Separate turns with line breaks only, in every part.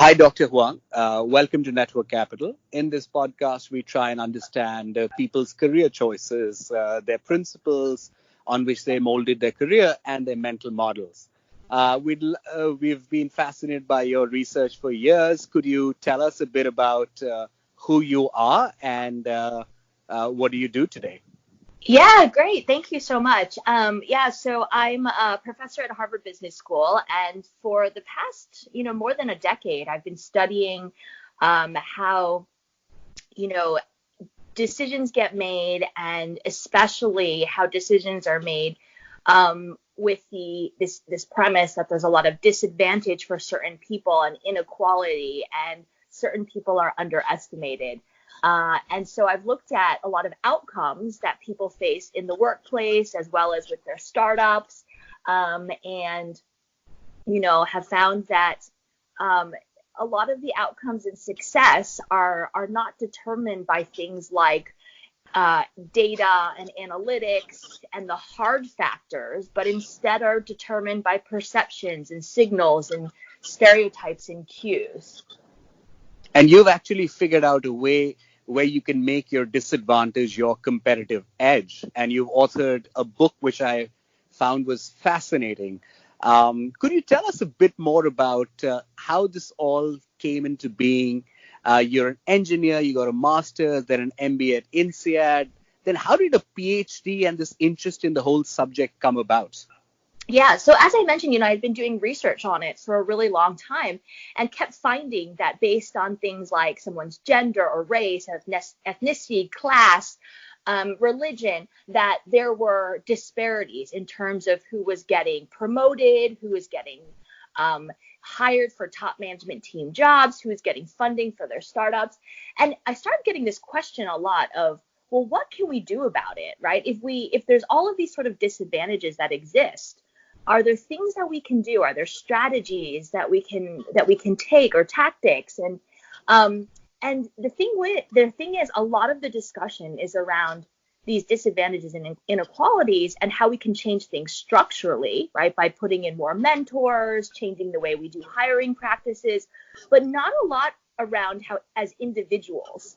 Hi, Dr. Huang. Welcome to Network Capital. In this podcast, we try and understand people's career choices, their principles on which they molded their career, and their mental models. We've been fascinated by your research for years. Could you tell us a bit about who you are and what do you do today?
Yeah, great. Thank you so much. So I'm a professor at Harvard Business School, and for the past, more than a decade, I've been studying how, decisions get made, and especially how decisions are made with this premise that there's a lot of disadvantage for certain people and inequality, and certain people are underestimated. And so I've looked at a lot of outcomes that people face in the workplace as well as with their startups, and have found that a lot of the outcomes and success are not determined by things like data and analytics and the hard factors, but instead are determined by perceptions and signals and stereotypes and cues.
And you've actually figured out a way where you can make your disadvantage your competitive edge. And you've authored a book which I found was fascinating. Could you tell us a bit more about how this all came into being? You're an engineer, you got a master's, then an MBA at INSEAD. Then how did a PhD and this interest in the whole subject come about?
Yeah, so as I mentioned, I've been doing research on it for a really long time and kept finding that based on things like someone's gender or race, ethnicity, class, religion, that there were disparities in terms of who was getting promoted, who was getting hired for top management team jobs, who was getting funding for their startups. And I started getting this question a lot of, well, what can we do about it, right? If there's all of these sort of disadvantages that exist, are there things that we can do? Are there strategies that we can take, or tactics? And the thing is, a lot of the discussion is around these disadvantages and inequalities and how we can change things structurally, right? By putting in more mentors, changing the way we do hiring practices, but not a lot around how, as individuals,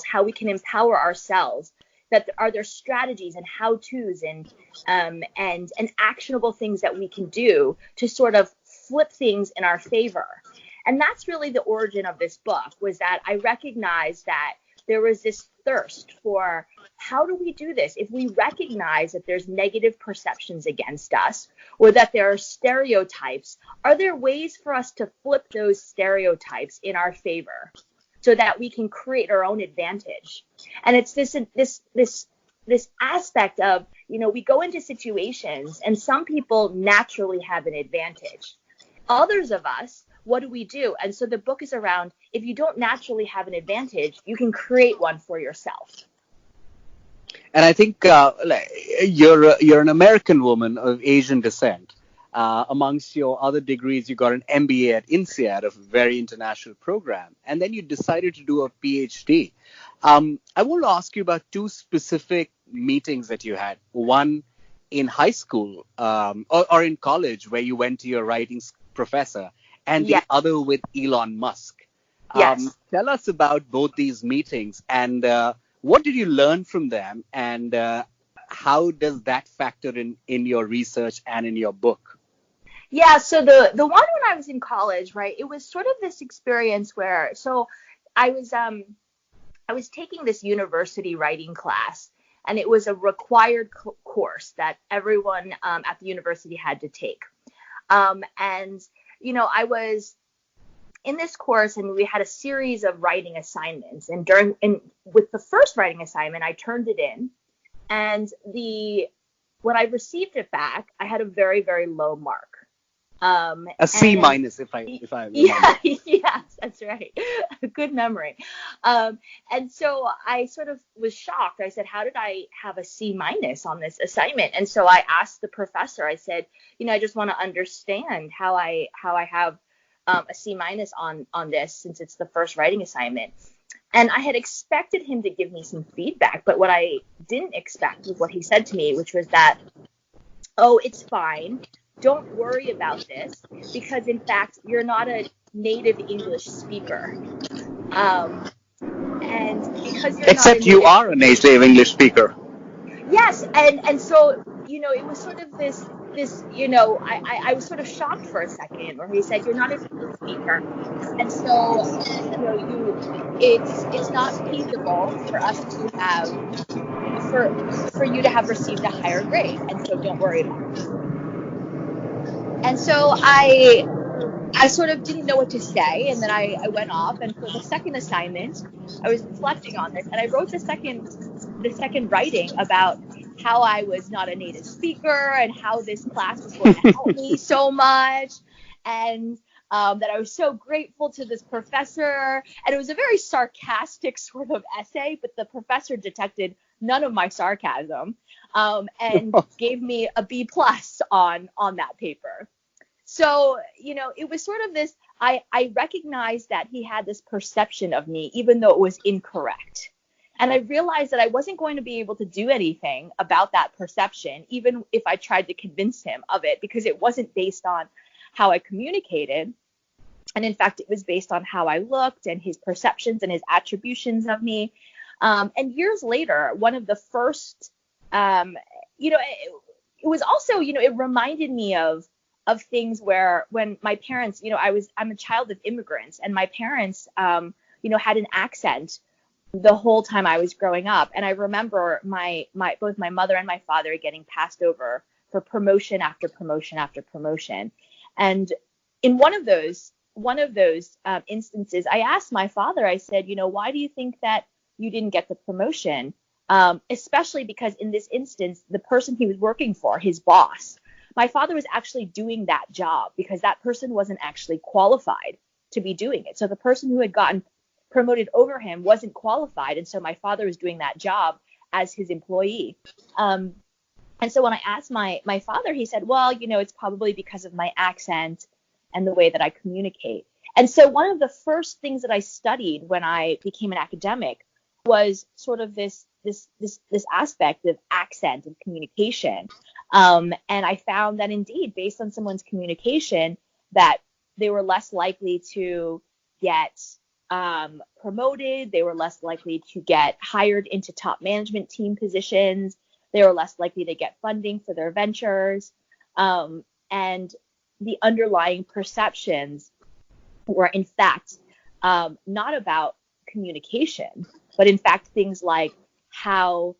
how we can empower ourselves. That are there strategies and how-tos and actionable things that we can do to sort of flip things in our favor. And that's really the origin of this book, was that I recognized that there was this thirst for, how do we do this? If we recognize that there's negative perceptions against us, or that there are stereotypes, are there ways for us to flip those stereotypes in our favor, so that we can create our own advantage? And it's this aspect of, we go into situations and some people naturally have an advantage. Others of us, what do we do? And so the book is around, if you don't naturally have an advantage, you can create one for yourself.
And I think you're an American woman of Asian descent. Amongst your other degrees, you got an MBA at INSEAD, a very international program, and then you decided to do a PhD. I want to ask you about two specific meetings that you had. One in high school or in college, where you went to your writing professor, and the other with Elon Musk.
Yes.
Tell us about both these meetings, and what did you learn from them, and how does that factor in your research and in your book?
Yeah, so the one when I was in college, right, it was sort of this experience where, so I was taking this university writing class, and it was a required course that everyone at the university had to take. And I was in this course, and we had a series of writing assignments. And with the first writing assignment, I turned it in, and when I received it back, I had a very, very low mark.
A C minus, if I remember.
Yeah, yes, that's right. Good memory. And so I sort of was shocked. I said, how did I have a C minus on this assignment? And so I asked the professor, I said, I just want to understand how I have a C minus on this, since it's the first writing assignment. And I had expected him to give me some feedback, but what I didn't expect was what he said to me, which was that, oh, it's fine. don't worry about this because, in fact, you're not a native English speaker. And because you're not a
Except you
native,
are a native English speaker.
yes, and so, it was sort of this, I was sort of shocked for a second where he said, you're not a native speaker. And so, it's not feasible for us to have, for you to have received a higher grade. And so don't worry about it. And so I sort of didn't know what to say. And then I went off, and for the second assignment, I was reflecting on this, and I wrote the second writing about how I was not a native speaker and how this class was going to help me so much, and that I was so grateful to this professor. And it was a very sarcastic sort of essay, but the professor detected none of my sarcasm, and gave me a B+ on that paper. So, it was sort of this, I recognized that he had this perception of me, even though it was incorrect. And I realized that I wasn't going to be able to do anything about that perception, even if I tried to convince him of it, because it wasn't based on how I communicated. And in fact, it was based on how I looked and his perceptions and his attributions of me. And years later, one of the first, it was also, it reminded me of things where when my parents, I'm a child of immigrants, and my parents, had an accent the whole time I was growing up. And I remember both my mother and my father getting passed over for promotion after promotion after promotion. And in one of those instances, I asked my father, I said, why do you think that you didn't get the promotion? Especially because in this instance, the person he was working for, his boss, my father was actually doing that job because that person wasn't actually qualified to be doing it. So the person who had gotten promoted over him wasn't qualified. And so my father was doing that job as his employee. And so when I asked my father, he said, well, it's probably because of my accent and the way that I communicate. And so one of the first things that I studied when I became an academic was sort of this aspect of accent and communication. And I found that indeed, based on someone's communication, that they were less likely to get promoted. They were less likely to get hired into top management team positions. They were less likely to get funding for their ventures. And the underlying perceptions were, in fact, not about communication, but in fact, things like how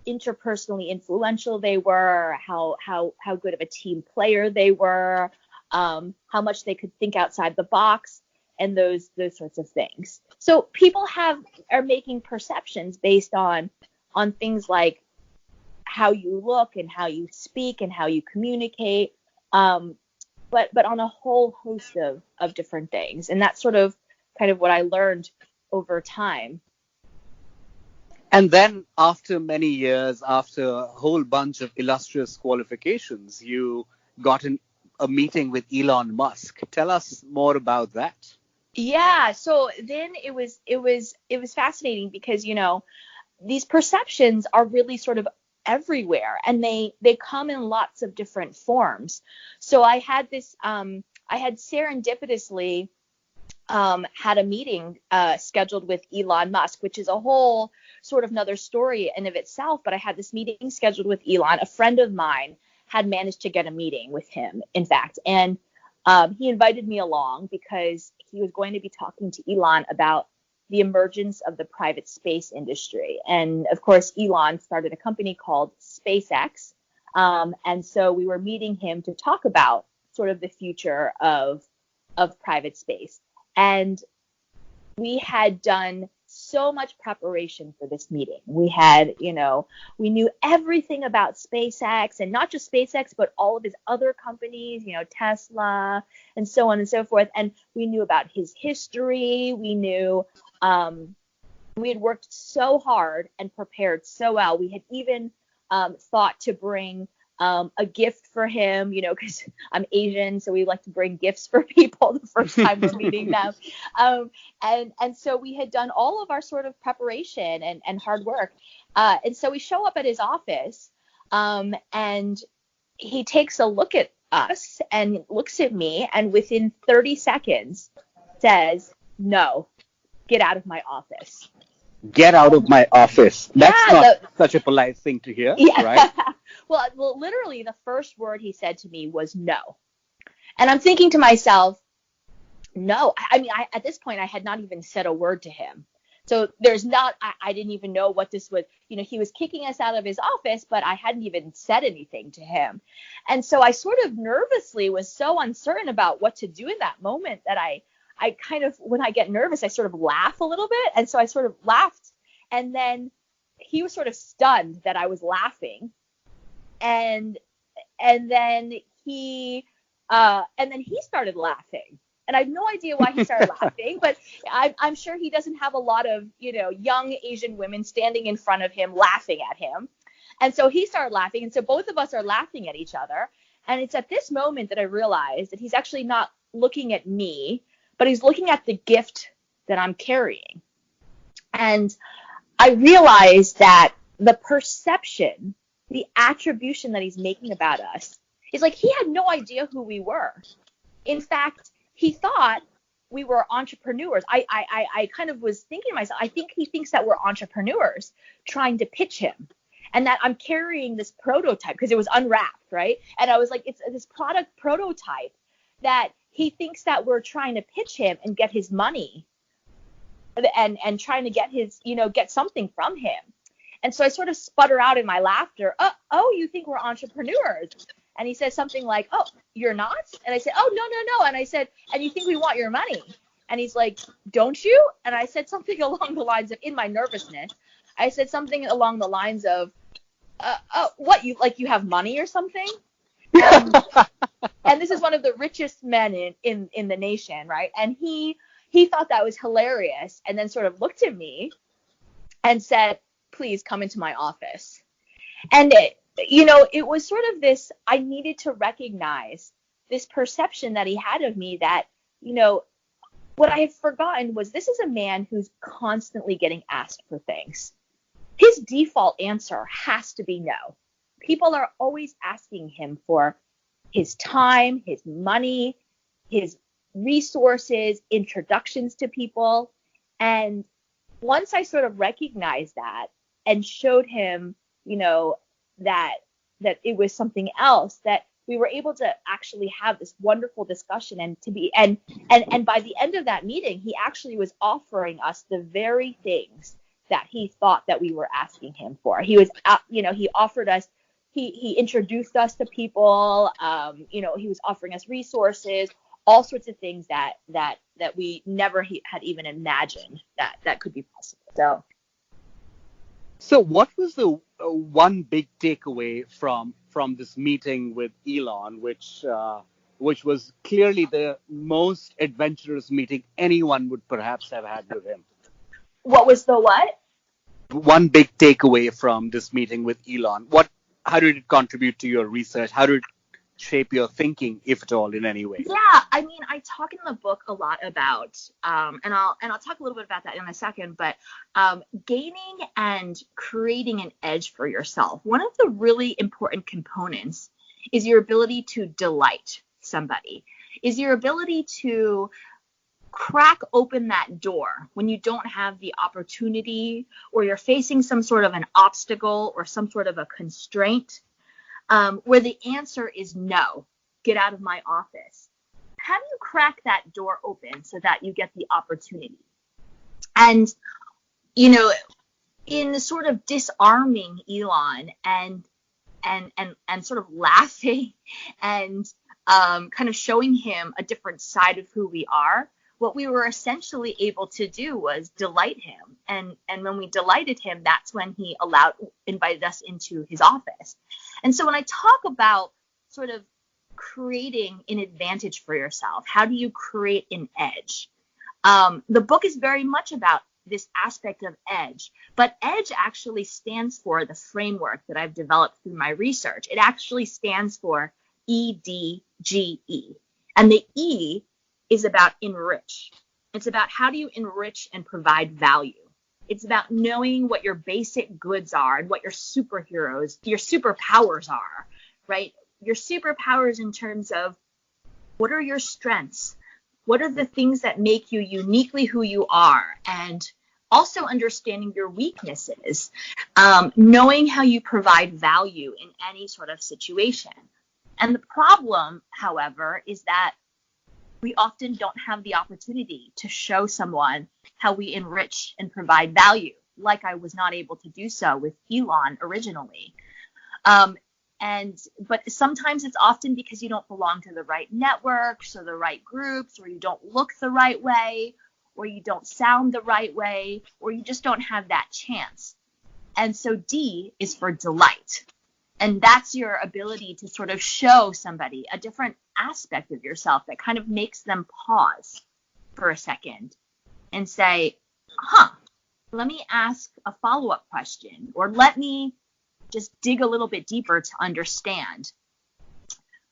interpersonally influential they were, how good of a team player they were, how much they could think outside the box, and those sorts of things. So people are making perceptions based on things like how you look and how you speak and how you communicate, but on a whole host of different things. And that's sort of kind of what I learned over time.
And then after many years, after a whole bunch of illustrious qualifications, you got a meeting with Elon Musk. Tell us more about that.
Yeah, so then it was fascinating because, these perceptions are really sort of everywhere, and they come in lots of different forms. So I had serendipitously had a meeting scheduled with Elon Musk, which is a whole sort of another story in of itself. But I had this meeting scheduled with Elon. A friend of mine had managed to get a meeting with him, in fact, and he invited me along because he was going to be talking to Elon about the emergence of the private space industry. And of course, Elon started a company called SpaceX. And so we were meeting him to talk about sort of the future of private space. And we had done so much preparation for this meeting. We had, we knew everything about SpaceX, and not just SpaceX, but all of his other companies, Tesla and so on and so forth. And we knew about his history. We knew, we had worked so hard and prepared so well. We had even thought to bring a gift for him, because I'm Asian, so we like to bring gifts for people the first time we're meeting them. And so we had done all of our sort of preparation and hard work. And so we show up at his office, and he takes a look at us and looks at me and within 30 seconds says, "No, get out of my office."
Get out of my office. That's
Yeah,
not such a polite thing to hear,
yeah.
right?
Well, literally the first word he said to me was no. And I'm thinking to myself, no. I mean, at this point, I had not even said a word to him. So I didn't even know what this was. He was kicking us out of his office, but I hadn't even said anything to him. And so I sort of nervously was so uncertain about what to do in that moment that I kind of, when I get nervous, I sort of laugh a little bit. And so I sort of laughed. And then he was sort of stunned that I was laughing. And then he started laughing. And I have no idea why he started laughing, but I'm sure he doesn't have a lot of, young Asian women standing in front of him laughing at him. And so he started laughing. And so both of us are laughing at each other. And it's at this moment that I realized that he's actually not looking at me, but he's looking at the gift that I'm carrying. And I realized that the perception, the attribution that he's making about us is like he had no idea who we were. In fact, he thought we were entrepreneurs. I kind of was thinking to myself, I think he thinks that we're entrepreneurs trying to pitch him and that I'm carrying this prototype because it was unwrapped, right? And I was like, it's this product prototype that he thinks that we're trying to pitch him and get his money and trying to get his, get something from him. And so I sort of sputter out in my laughter. Oh, you think we're entrepreneurs? And he says something like, "Oh, you're not?" And I said, "Oh, no. And I said, "And you think we want your money?" And he's like, "Don't you?" And I said something along the lines of, in my nervousness, I said something along the lines of, "What, you have money or something?" And this is one of the richest men in the nation, right? And he thought that was hilarious and then sort of looked at me and said, "Please come into my office." And it was sort of this, I needed to recognize this perception that he had of me that, what I had forgotten was this is a man who's constantly getting asked for things. His default answer has to be no. People are always asking him for his time, his money, his resources, introductions to people. And once I sort of recognized that and showed him, that it was something else, that we were able to actually have this wonderful discussion and by the end of that meeting, he actually was offering us the very things that he thought that we were asking him for. He was, he offered us, he introduced us to people, he was offering us resources, all sorts of things that we never had even imagined that could be possible.
So what was the one big takeaway from this meeting with Elon, which was clearly the most adventurous meeting anyone would perhaps have had with him?
What was the what?
One big takeaway from this meeting with Elon. How did it contribute to your research? How did it shape your thinking, if at all, in any way?
Yeah, I mean, I talk in the book a lot about, and I'll talk a little bit about that in a second, but gaining and creating an edge for yourself. One of the really important components is your ability to delight somebody, is your ability to crack open that door when you don't have the opportunity or you're facing some sort of an obstacle or some sort of a constraint. Where the answer is no, get out of my office. How do you crack that door open so that you get the opportunity? And, in sort of disarming Elon and sort of laughing and kind of showing him a different side of who we are, what we were essentially able to do was delight him. And when we delighted him, that's when he invited us into his office. And so when I talk about sort of creating an advantage for yourself, how do you create an edge? The book is very much about this aspect of edge, but edge actually stands for the framework that I've developed through my research. It actually stands for EDGE. And the E is about enrich. It's about how do you enrich and provide value. It's about knowing what your basic goods are and what your superpowers are, right? your superpowers in terms of what are your strengths? What are the things that make you uniquely who you are? And also understanding your weaknesses, knowing how you provide value in any sort of situation. And the problem, however, is that we often don't have the opportunity to show someone how we enrich and provide value, like I was not able to do so with Elon originally. But sometimes it's often because you don't belong to the right networks or the right groups, or you don't look the right way, or you don't sound the right way, or you just don't have that chance. And so D is for delight. And that's your ability to sort of show somebody a different aspect of yourself that kind of makes them pause for a second and say, let me ask a follow-up question, or let me just dig a little bit deeper to understand.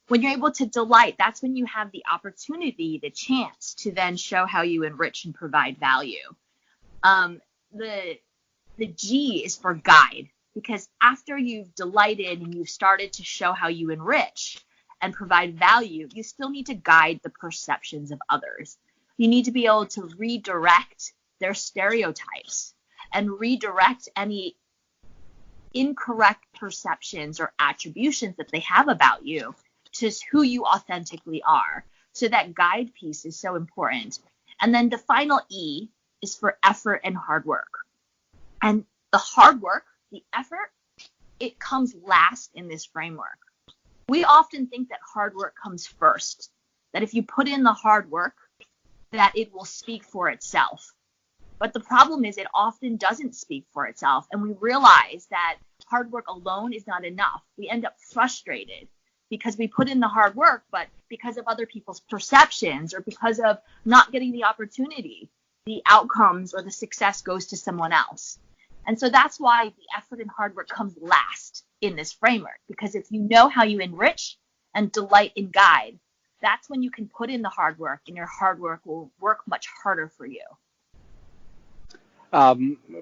When you're able to delight, that's when you have the opportunity, the chance to then show how you enrich and provide value. The G is for guide, because after you've delighted and you've started to show how you enrich and provide value, you still need to guide the perceptions of others. You need to be able to redirect their stereotypes and redirect any incorrect perceptions or attributions that they have about you to who you authentically are. So that guide piece is so important. And then the final E is for effort and hard work. And the hard work, the effort, it comes last in this framework. We often think that hard work comes first, that if you put in the hard work, that it will speak for itself. But the problem is it often doesn't speak for itself. And we realize that hard work alone is not enough. We end up frustrated because we put in the hard work, but because of other people's perceptions or because of not getting the opportunity, the outcomes or the success goes to someone else. And so that's why the effort and hard work comes last in this framework, because if you know how you enrich and delight and guide, that's when you can put in the hard work, and your hard work will work much harder for you.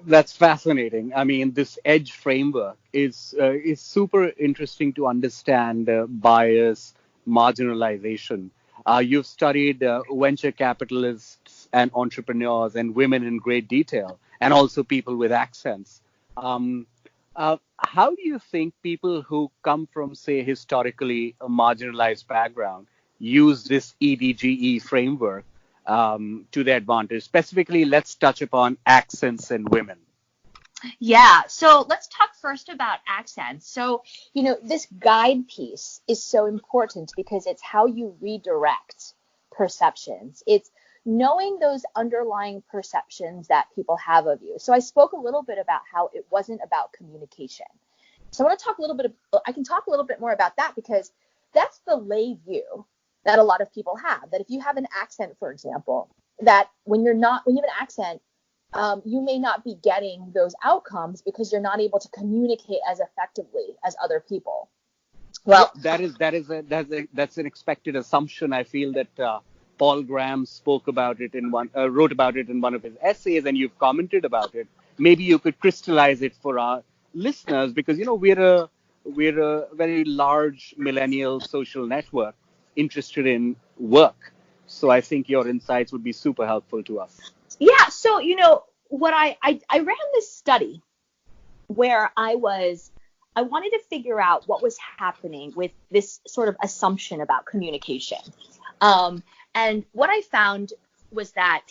That's fascinating. I mean, this EDGE framework is super interesting to understand bias, marginalization. You've studied venture capitalists and entrepreneurs and women in great detail, and also people with accents. How do you think people who come from, say, historically a marginalized background use this EDGE framework to their advantage? Specifically, let's touch upon accents and women.
Yeah, so let's talk first about accents. So, this guide piece is so important because it's how you redirect perceptions. It's knowing those underlying perceptions that people have of you. So I spoke a little bit about how it wasn't about communication. So I can talk a little bit more about that, because that's the lay view that a lot of people have, that if you have an accent, for example, that when you have an accent, you may not be getting those outcomes because you're not able to communicate as effectively as other people.
Well, that's an expected assumption. I feel that Paul Graham wrote about it in one of his essays, and you've commented about it. Maybe you could crystallize it for our listeners, because we're a very large millennial social network interested in work. So I think your insights would be super helpful to us.
Yeah. So, what I ran this study where I wanted to figure out what was happening with this sort of assumption about communication. And what I found was that,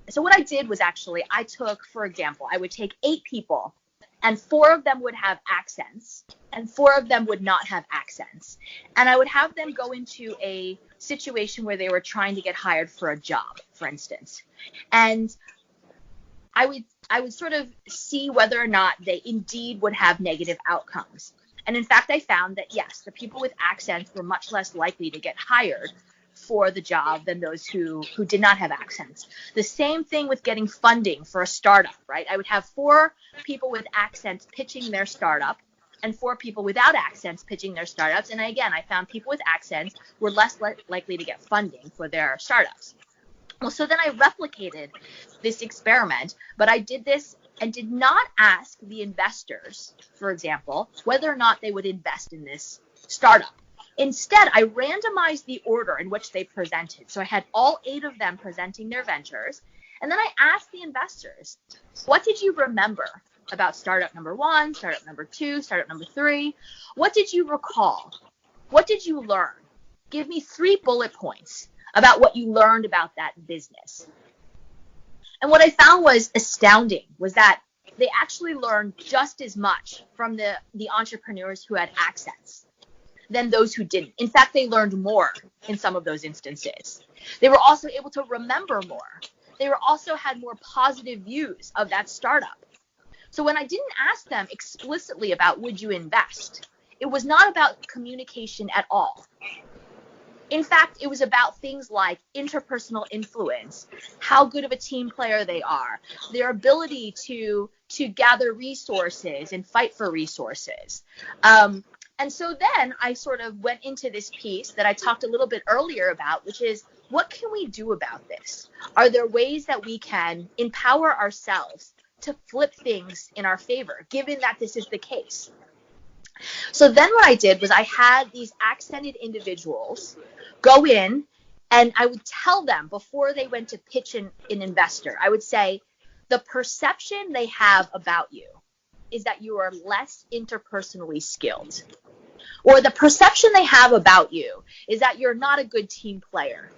so what I did was I took, for example, I would take 8 people, and 4 of them would have accents and 4 of them would not have accents. And I would have them go into a situation where they were trying to get hired for a job, for instance. And I would sort of see whether or not they indeed would have negative outcomes. And in fact, I found that, yes, the people with accents were much less likely to get hired for the job than those who did not have accents. The same thing with getting funding for a startup, right? I would have 4 people with accents pitching their startup and 4 people without accents pitching their startups. And again, I found people with accents were less likely to get funding for their startups. Well, so then I replicated this experiment, but I did this and did not ask the investors, for example, whether or not they would invest in this startup. Instead, I randomized the order in which they presented. So I had all 8 of them presenting their ventures. And then I asked the investors, what did you remember about startup number 1, startup number 2, startup number 3? What did you recall? What did you learn? Give me 3 bullet points about what you learned about that business. And what I found was astounding was that they actually learned just as much from the entrepreneurs who had access than those who didn't. In fact, they learned more in some of those instances. They were also able to remember more. They were also had more positive views of that startup. So when I didn't ask them explicitly about would you invest, it was not about communication at all. In fact, it was about things like interpersonal influence, how good of a team player they are, their ability to gather resources and fight for resources. And so then I sort of went into this piece that I talked a little bit earlier about, which is, what can we do about this? Are there ways that we can empower ourselves to flip things in our favor, given that this is the case? So then what I did was I had these accented individuals go in, and I would tell them before they went to pitch an investor, I would say, the perception they have about you is that you are less interpersonally skilled. Or the perception they have about you is that you're not a good team player.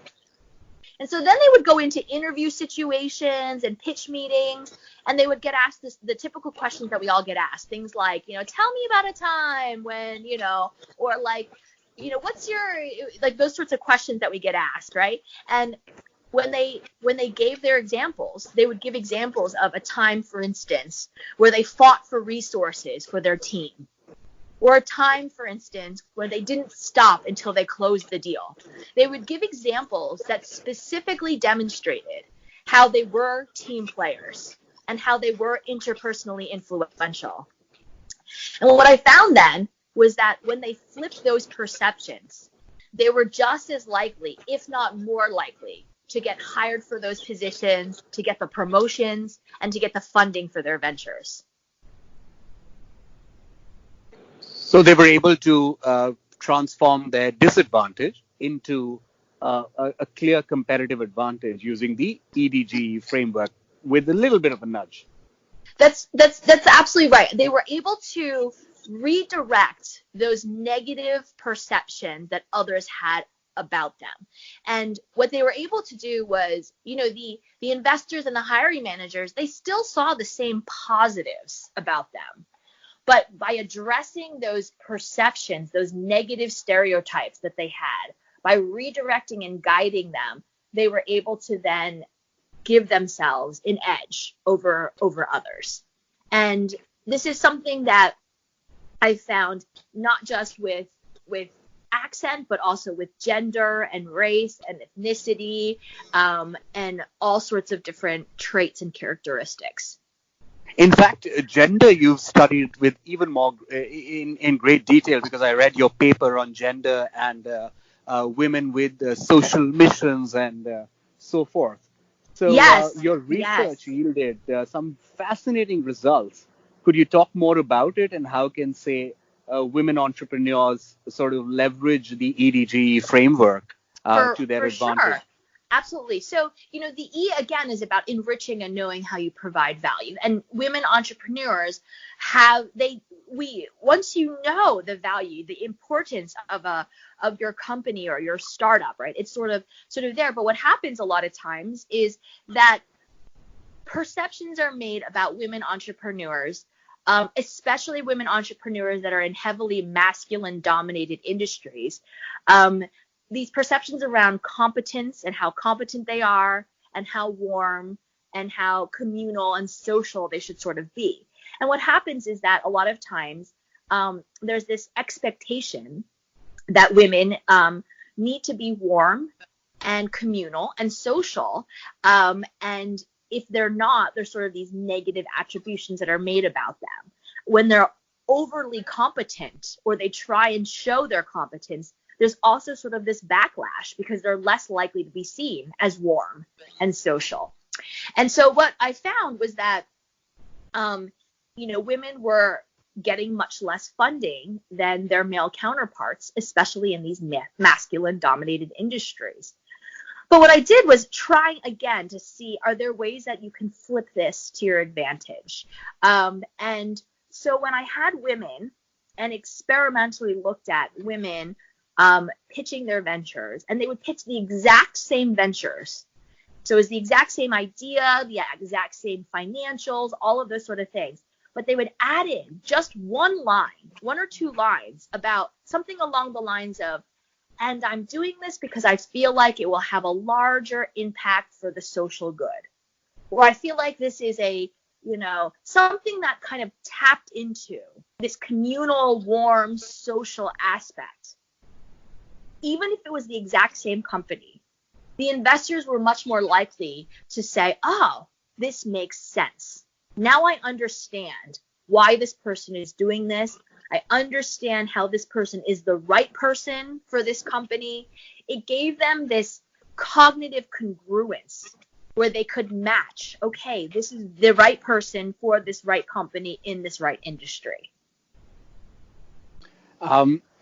And so then they would go into interview situations and pitch meetings, and they would get asked the typical questions that we all get asked. Things like, tell me about a time when, or like, what's your, like those sorts of questions that we get asked, right? And when they gave their examples, they would give examples of a time, for instance, where they fought for resources for their team. Or a time, for instance, where they didn't stop until they closed the deal. They would give examples that specifically demonstrated how they were team players and how they were interpersonally influential. And what I found then was that when they flipped those perceptions, they were just as likely, if not more likely, to get hired for those positions, to get the promotions, and to get the funding for their ventures.
So they were able to transform their disadvantage into a clear competitive advantage using the EDG framework with a little bit of a nudge.
That's absolutely right. They were able to redirect those negative perceptions that others had about them. And what they were able to do was, the investors and the hiring managers, they still saw the same positives about them. But by addressing those perceptions, those negative stereotypes that they had, by redirecting and guiding them, they were able to then give themselves an edge over others. And this is something that I found not just with accent, but also with gender and race and ethnicity, and all sorts of different traits and characteristics.
In fact, gender you've studied with even more in great detail, because I read your paper on gender and women with social missions and so forth. So your research yielded some fascinating results. Could you talk more about it, and how can, say, women entrepreneurs sort of leverage the EDG framework to their advantage?
Sure. Absolutely. So, the E, again, is about enriching and knowing how you provide value. And women entrepreneurs once you know the value, the importance of your company or your startup, right? It's sort of there. But what happens a lot of times is that perceptions are made about women entrepreneurs, especially women entrepreneurs that are in heavily masculine dominated industries. These perceptions around competence and how competent they are and how warm and how communal and social they should sort of be. And what happens is that a lot of times there's this expectation that women need to be warm and communal and social. And if they're not, there's sort of these negative attributions that are made about them. When they're overly competent or they try and show their competence, there's also sort of this backlash because they're less likely to be seen as warm and social. And so what I found was that, women were getting much less funding than their male counterparts, especially in these masculine-dominated industries. But what I did was try again to see, are there ways that you can flip this to your advantage? And so when I had women and experimentally looked at women pitching their ventures, and they would pitch the exact same ventures. So it was the exact same idea, the exact same financials, all of those sort of things. But they would add in just one or two lines about something along the lines of, and I'm doing this because I feel like it will have a larger impact for the social good. Or I feel like this is a, something that kind of tapped into this communal, warm, social aspect. Even if it was the exact same company, the investors were much more likely to say, oh, this makes sense. Now I understand why this person is doing this. I understand how this person is the right person for this company. It gave them this cognitive congruence where they could match, okay, this is the right person for this right company in this right industry.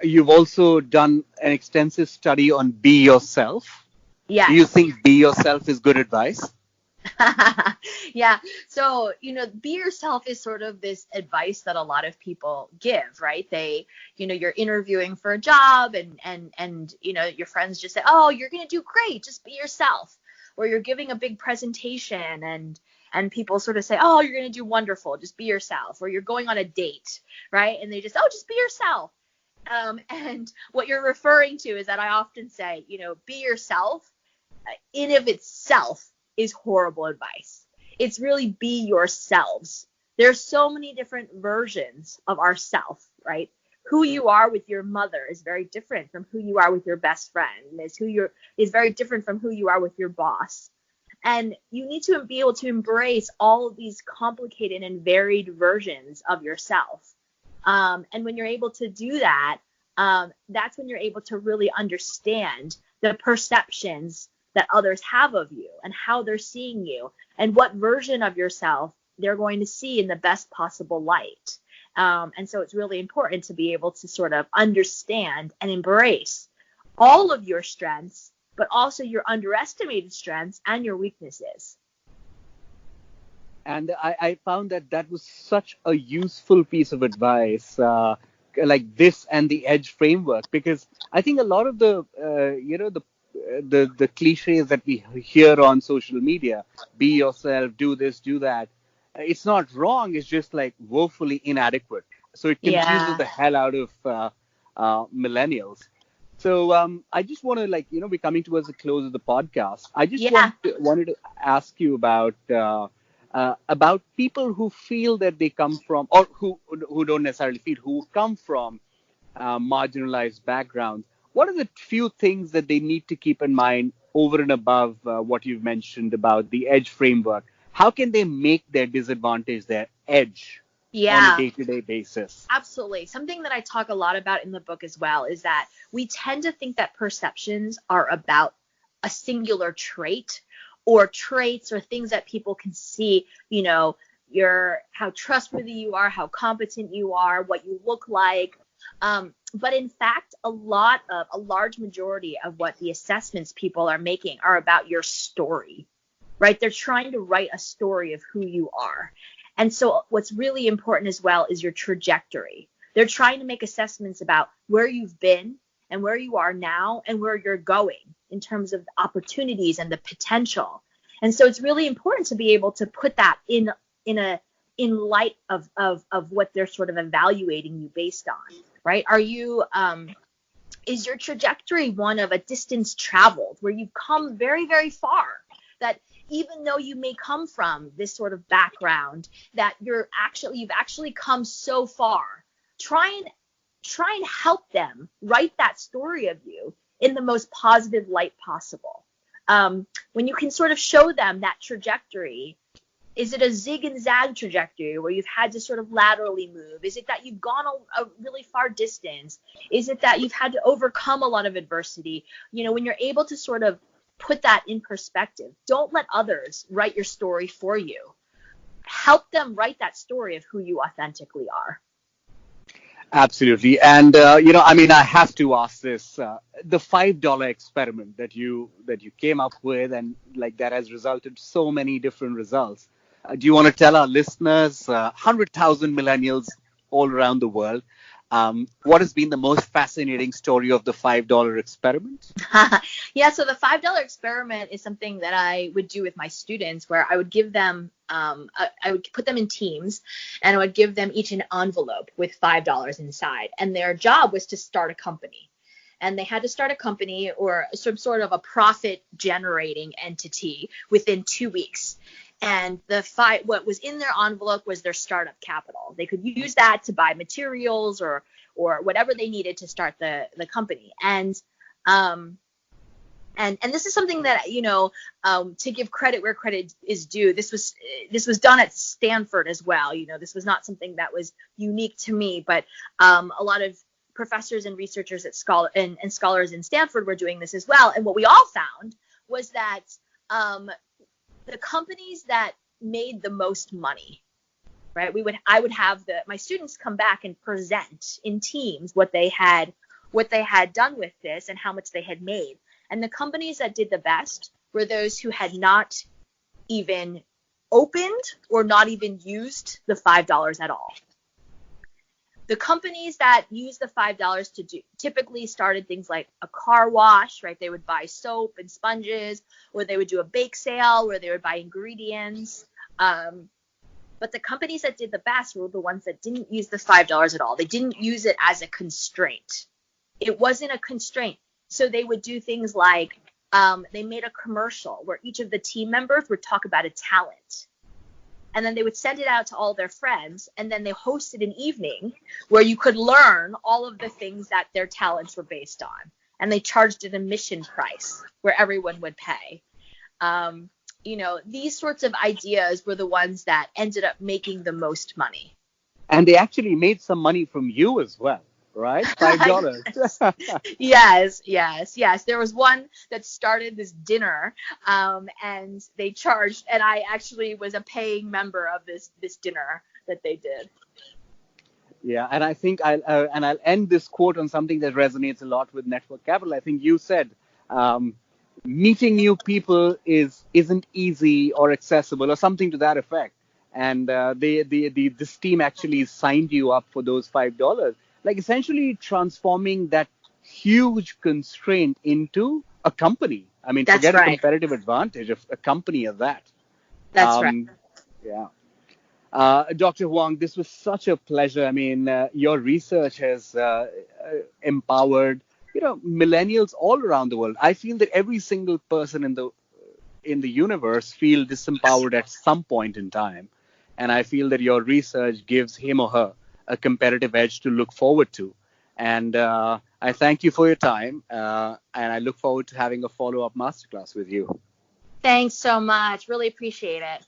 You've also done an extensive study on be yourself.
Yeah.
Do you think be yourself is good advice?
Yeah. So, be yourself is sort of this advice that a lot of people give, right? They, you're interviewing for a job and your friends just say, oh, you're going to do great. Just be yourself. Or you're giving a big presentation and people sort of say, oh, you're going to do wonderful. Just be yourself. Or you're going on a date, right? And they just, oh, just be yourself. And what you're referring to is that I often say, be yourself in of itself is horrible advice. It's really be yourselves. There's so many different versions of ourself, right? Who you are with your mother is very different from who you are with your best friend. Is very different from who you are with your boss. And you need to be able to embrace all of these complicated and varied versions of yourself. And when you're able to do that, that's when you're able to really understand the perceptions that others have of you and how they're seeing you and what version of yourself they're going to see in the best possible light. And so it's really important to be able to sort of understand and embrace all of your strengths, but also your underestimated strengths and your weaknesses.
And I found that was such a useful piece of advice, like this and the EDGE framework, because I think a lot of the cliches that we hear on social media, be yourself, do this, do that, it's not wrong. It's just like woefully inadequate. So it confuses the hell out of millennials. So I just want to, we're coming towards the close of the podcast. I just wanted to ask you about people who feel that they come from, or who don't necessarily feel, who come from marginalized backgrounds. What are the few things that they need to keep in mind over and above what you've mentioned about the EDGE framework? How can they make their disadvantage their edge on a day-to-day basis?
Absolutely. Something that I talk a lot about in the book as well is that we tend to think that perceptions are about a singular trait or traits or things that people can see, how trustworthy you are, how competent you are, what you look like. But in fact, a large majority of what the assessments people are making are about your story, right? They're trying to write a story of who you are. And so what's really important as well is your trajectory. They're trying to make assessments about where you've been and where you are now and where you're going in terms of opportunities and the potential. And so it's really important to be able to put that in light of what they're sort of evaluating you based on, right? Is your trajectory one of a distance traveled where you've come very, very far, that even though you may come from this sort of background, that you've actually come so far? Try and help them write that story of you in the most positive light possible. When you can sort of show them that trajectory, is it a zig and zag trajectory where you've had to sort of laterally move? Is it that you've gone a really far distance? Is it that you've had to overcome a lot of adversity? When you're able to sort of put that in perspective, don't let others write your story for you. Help them write that story of who you authentically are.
Absolutely. And I mean, I have to ask this: the $5 experiment that you came up with, and like that has resulted so many different results. Do you want to tell our listeners, 100,000 millennials all around the world, what has been the most fascinating story of the $5 experiment?
Yeah, so the $5 experiment is something that I would do with my students where I would give them, I would put them in teams and I would give them each an envelope with $5 inside. And their job was to start a company. And they had to start a company or some sort of a profit generating entity within 2 weeks. And what was in their envelope was their startup capital. They could use that to buy materials or whatever they needed to start the company. And this is something that, to give credit where credit is due, this was done at Stanford as well. This was not something that was unique to me, but a lot of professors and researchers at scholars in Stanford were doing this as well. And what we all found was that the companies that made the most money, right? I would have my students come back and present in teams what they had done with this and how much they had made. And the companies that did the best were those who had not even opened or not even used the $5 at all. The companies that used the $5 to do typically started things like a car wash, right? They would buy soap and sponges, or they would do a bake sale where they would buy ingredients. But the companies that did the best were the ones that didn't use the $5 at all. They didn't use it as a constraint. It wasn't a constraint. So they would do things like they made a commercial where each of the team members would talk about a talent. And then they would send it out to all their friends. And then they hosted an evening where you could learn all of the things that their talents were based on. And they charged an admission price where everyone would pay. These sorts of ideas were the ones that ended up making the most money.
And they actually made some money from you as well, right? $5.
Yes. There was one that started this dinner, and they charged, and I actually was a paying member of this dinner that they did.
Yeah, and I think I'll end this quote on something that resonates a lot with network capital. I think you said meeting new people isn't easy or accessible or something to that effect. And this team actually signed you up for those $5, like essentially transforming that huge constraint into a company. I mean,
That's
forget
right.
a competitive advantage of a company of that.
That's right.
Yeah. Dr. Huang, this was such a pleasure. I mean, your research has empowered, millennials all around the world. I feel that every single person in the universe feel disempowered at some point in time, and I feel that your research gives him or her a competitive edge to look forward to. And I thank you for your time, and I look forward to having a follow-up masterclass with you.
Thanks so much. Really appreciate it.